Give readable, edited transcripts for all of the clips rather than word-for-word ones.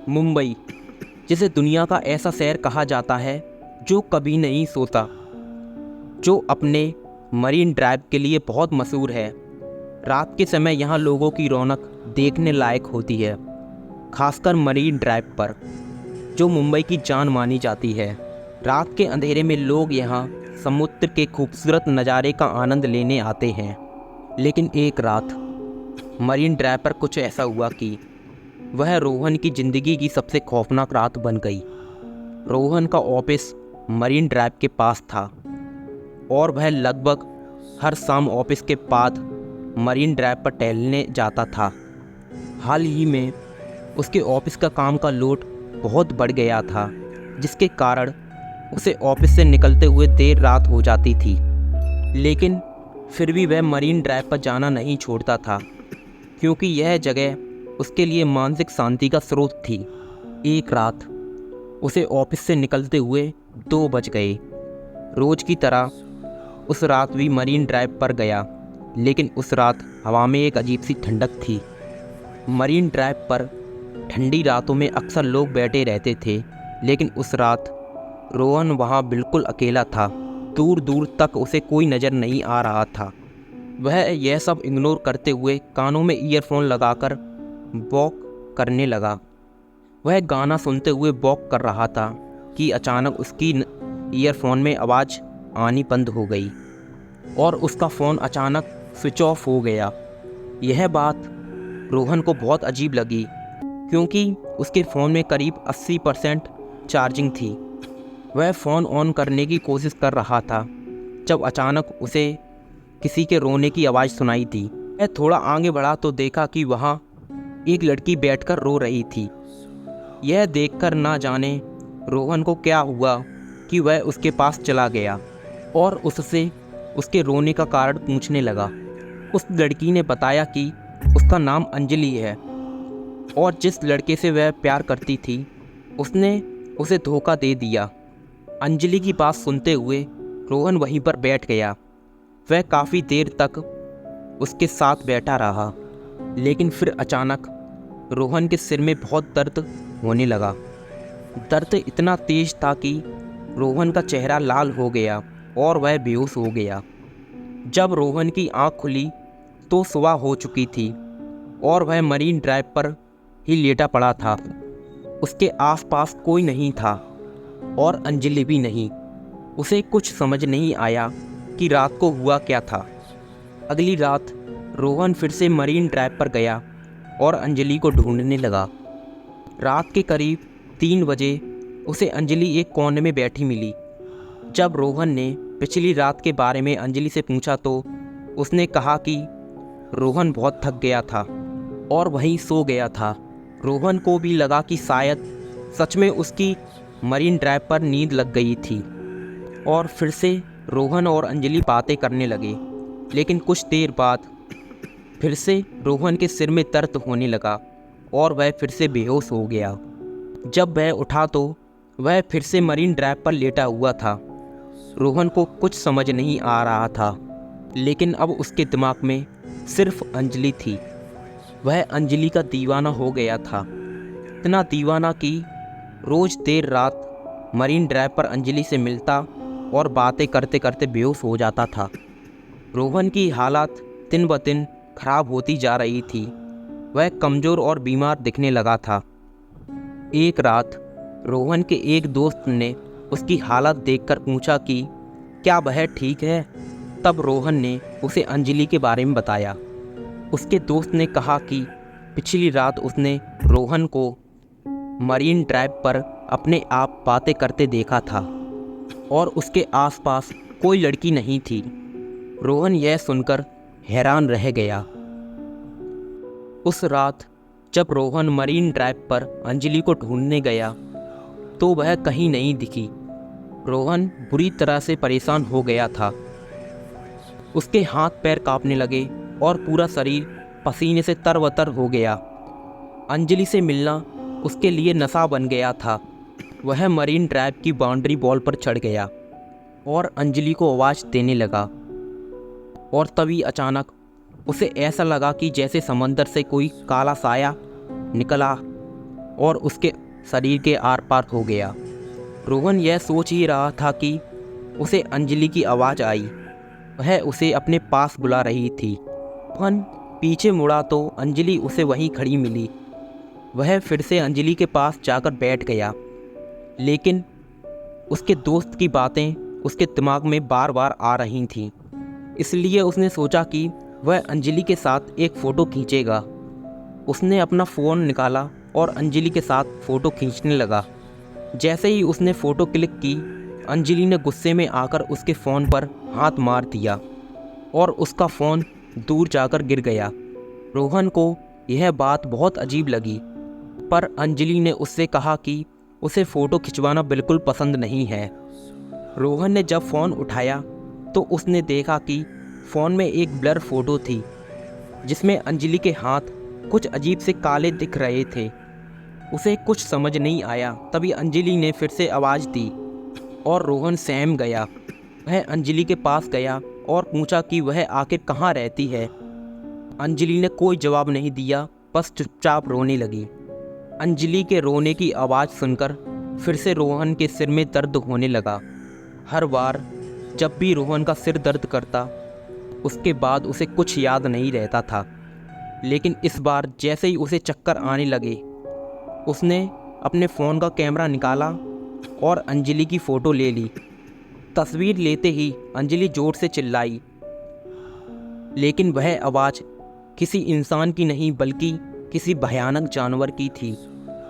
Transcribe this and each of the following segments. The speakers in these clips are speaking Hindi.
मुंबई, जिसे दुनिया का ऐसा शहर कहा जाता है जो कभी नहीं सोता, जो अपने मरीन ड्राइव के लिए बहुत मशहूर है। रात के समय यहाँ लोगों की रौनक देखने लायक होती है, खासकर मरीन ड्राइव पर, जो मुंबई की जान मानी जाती है। रात के अंधेरे में लोग यहाँ समुद्र के खूबसूरत नज़ारे का आनंद लेने आते हैं। लेकिन एक रात मरीन ड्राइव पर कुछ ऐसा हुआ कि वह रोहन की ज़िंदगी की सबसे खौफनाक रात बन गई। रोहन का ऑफिस मरीन ड्राइव के पास था और वह लगभग हर शाम ऑफिस के बाद मरीन ड्राइव पर टहलने जाता था। हाल ही में उसके ऑफिस का काम का लोड बहुत बढ़ गया था, जिसके कारण उसे ऑफिस से निकलते हुए देर रात हो जाती थी। लेकिन फिर भी वह मरीन ड्राइव पर जाना नहीं छोड़ता था, क्योंकि यह जगह उसके लिए मानसिक शांति का स्रोत थी। एक रात उसे ऑफिस से निकलते हुए 2 बज गए। रोज़ की तरह उस रात भी मरीन ड्राइव पर गया, लेकिन उस रात हवा में एक अजीब सी ठंडक थी। मरीन ड्राइव पर ठंडी रातों में अक्सर लोग बैठे रहते थे, लेकिन उस रात रोहन वहाँ बिल्कुल अकेला था। दूर दूर तक उसे कोई नज़र नहीं आ रहा था। वह यह सब इग्नोर करते हुए कानों में ईयरफोन लगाकर वॉक करने लगा। वह गाना सुनते हुए वॉक कर रहा था कि अचानक उसकी ईयरफोन में आवाज़ आनी बंद हो गई और उसका फ़ोन अचानक स्विच ऑफ हो गया। यह बात रोहन को बहुत अजीब लगी, क्योंकि उसके फ़ोन में करीब 80% चार्जिंग थी। वह फ़ोन ऑन करने की कोशिश कर रहा था जब अचानक उसे किसी के रोने की आवाज़ सुनाई दी। वह थोड़ा आगे बढ़ा तो देखा कि वहाँ एक लड़की बैठकर रो रही थी। यह देखकर ना जाने रोहन को क्या हुआ कि वह उसके पास चला गया और उससे उसके रोने का कारण पूछने लगा। उस लड़की ने बताया कि उसका नाम अंजलि है और जिस लड़के से वह प्यार करती थी उसने उसे धोखा दे दिया। अंजलि की बात सुनते हुए रोहन वहीं पर बैठ गया। वह काफ़ी देर तक उसके साथ बैठा रहा, लेकिन फिर अचानक रोहन के सिर में बहुत दर्द होने लगा। दर्द इतना तेज था कि रोहन का चेहरा लाल हो गया और वह बेहोश हो गया। जब रोहन की आंख खुली तो सुबह हो चुकी थी और वह मरीन ड्राइव पर ही लेटा पड़ा था। उसके आसपास कोई नहीं था और अंजलि भी नहीं। उसे कुछ समझ नहीं आया कि रात को हुआ क्या था। अगली रात रोहन फिर से मरीन ड्राइव पर गया और अंजलि को ढूंढने लगा। रात के करीब 3 बजे उसे अंजलि एक कोने में बैठी मिली। जब रोहन ने पिछली रात के बारे में अंजलि से पूछा तो उसने कहा कि रोहन बहुत थक गया था और वहीं सो गया था। रोहन को भी लगा कि शायद सच में उसकी मरीन ड्राइव पर नींद लग गई थी और फिर से रोहन और अंजलि बातें करने लगे। लेकिन कुछ देर बाद फिर से रोहन के सिर में दर्द होने लगा और वह फिर से बेहोश हो गया। जब वह उठा तो वह फिर से मरीन ड्राइव पर लेटा हुआ था। रोहन को कुछ समझ नहीं आ रहा था, लेकिन अब उसके दिमाग में सिर्फ अंजलि थी। वह अंजलि का दीवाना हो गया था, इतना दीवाना कि रोज़ देर रात मरीन ड्राइव पर अंजलि से मिलता और बातें करते करते बेहोश हो जाता था। रोहन की हालत दिन ब दिन खराब होती जा रही थी। वह कमज़ोर और बीमार दिखने लगा था। एक रात रोहन के एक दोस्त ने उसकी हालत देखकर पूछा कि क्या वह ठीक है। तब रोहन ने उसे अंजलि के बारे में बताया। उसके दोस्त ने कहा कि पिछली रात उसने रोहन को मरीन ड्राइव पर अपने आप बातें करते देखा था और उसके आसपास कोई लड़की नहीं थी। रोहन यह सुनकर हैरान रह गया। उस रात जब रोहन मरीन ड्राइव पर अंजलि को ढूंढने गया तो वह कहीं नहीं दिखी। रोहन बुरी तरह से परेशान हो गया था। उसके हाथ पैर कांपने लगे और पूरा शरीर पसीने से तरबतर हो गया। अंजलि से मिलना उसके लिए नशा बन गया था। वह मरीन ड्राइव की बाउंड्री वॉल पर चढ़ गया और अंजलि को आवाज़ देने लगा और तभी अचानक उसे ऐसा लगा कि जैसे समंदर से कोई काला साया निकला और उसके शरीर के आर पार हो गया। रोहन यह सोच ही रहा था कि उसे अंजलि की आवाज़ आई। वह उसे अपने पास बुला रही थी। रोहन पीछे मुड़ा तो अंजलि उसे वहीं खड़ी मिली। वह फिर से अंजलि के पास जाकर बैठ गया, लेकिन उसके दोस्त की बातें उसके दिमाग में बार बार आ रही थीं। इसलिए उसने सोचा कि वह अंजलि के साथ एक फ़ोटो खींचेगा। उसने अपना फ़ोन निकाला और अंजलि के साथ फ़ोटो खींचने लगा। जैसे ही उसने फ़ोटो क्लिक की, अंजलि ने गुस्से में आकर उसके फ़ोन पर हाथ मार दिया और उसका फ़ोन दूर जाकर गिर गया। रोहन को यह बात बहुत अजीब लगी, पर अंजलि ने उससे कहा कि उसे फ़ोटो खिंचवाना बिल्कुल पसंद नहीं है। रोहन ने जब फ़ोन उठाया तो उसने देखा कि फ़ोन में एक ब्लर फ़ोटो थी, जिसमें अंजलि के हाथ कुछ अजीब से काले दिख रहे थे। उसे कुछ समझ नहीं आया। तभी अंजलि ने फिर से आवाज़ दी और रोहन सहम गया। वह अंजलि के पास गया और पूछा कि वह आखिर कहाँ रहती है। अंजलि ने कोई जवाब नहीं दिया, बस चुपचाप रोने लगी। अंजलि के रोने की आवाज़ सुनकर फिर से रोहन के सिर में दर्द होने लगा। हर बार जब भी रोहन का सिर दर्द करता, उसके बाद उसे कुछ याद नहीं रहता था। लेकिन इस बार जैसे ही उसे चक्कर आने लगे, उसने अपने फ़ोन का कैमरा निकाला और अंजलि की फ़ोटो ले ली। तस्वीर लेते ही अंजलि ज़ोर से चिल्लाई, लेकिन वह आवाज़ किसी इंसान की नहीं बल्कि किसी भयानक जानवर की थी।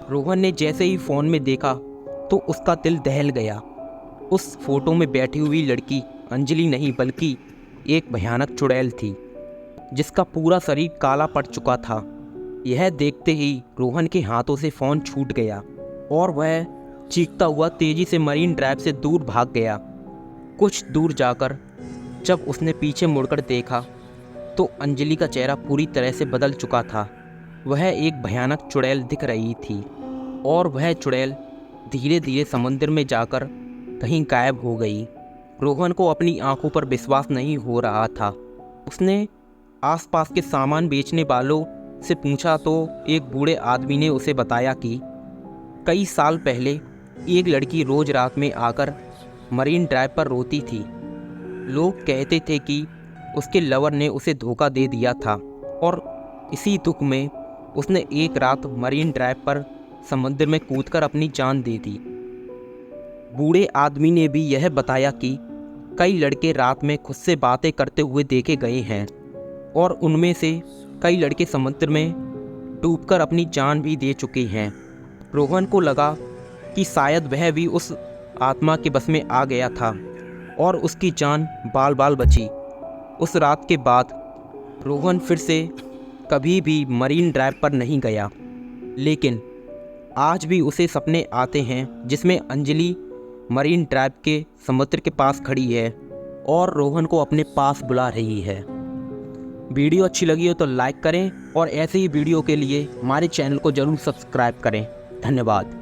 रोहन ने जैसे ही फ़ोन में देखा तो उसका दिल दहल गया। उस फोटो में बैठी हुई लड़की अंजलि नहीं बल्कि एक भयानक चुड़ैल थी, जिसका पूरा शरीर काला पड़ चुका था। यह देखते ही रोहन के हाथों से फ़ोन छूट गया और वह चीखता हुआ तेज़ी से मरीन ड्राइव से दूर भाग गया। कुछ दूर जाकर जब उसने पीछे मुड़कर देखा तो अंजलि का चेहरा पूरी तरह से बदल चुका था। वह एक भयानक चुड़ैल दिख रही थी और वह चुड़ैल धीरे धीरे समुद्र में जाकर कहीं गायब हो गई। रोहन को अपनी आंखों पर विश्वास नहीं हो रहा था। उसने आसपास के सामान बेचने वालों से पूछा तो एक बूढ़े आदमी ने उसे बताया कि कई साल पहले एक लड़की रोज़ रात में आकर मरीन ड्राइव पर रोती थी। लोग कहते थे कि उसके लवर ने उसे धोखा दे दिया था और इसी दुख में उसने एक रात मरीन ड्राइव पर समुद्र में कूदकर अपनी जान दे दी। बूढ़े आदमी ने भी यह बताया कि कई लड़के रात में खुद से बातें करते हुए देखे गए हैं और उनमें से कई लड़के समुद्र में डूबकर अपनी जान भी दे चुके हैं। रोहन को लगा कि शायद वह भी उस आत्मा के बस में आ गया था और उसकी जान बाल बाल बची। उस रात के बाद रोहन फिर से कभी भी मरीन ड्राइव पर नहीं गया, लेकिन आज भी उसे सपने आते हैं जिसमें अंजलि मरीन ड्राइव के समुद्र के पास खड़ी है और रोहन को अपने पास बुला रही है। वीडियो अच्छी लगी हो तो लाइक करें और ऐसे ही वीडियो के लिए हमारे चैनल को ज़रूर सब्सक्राइब करें। धन्यवाद।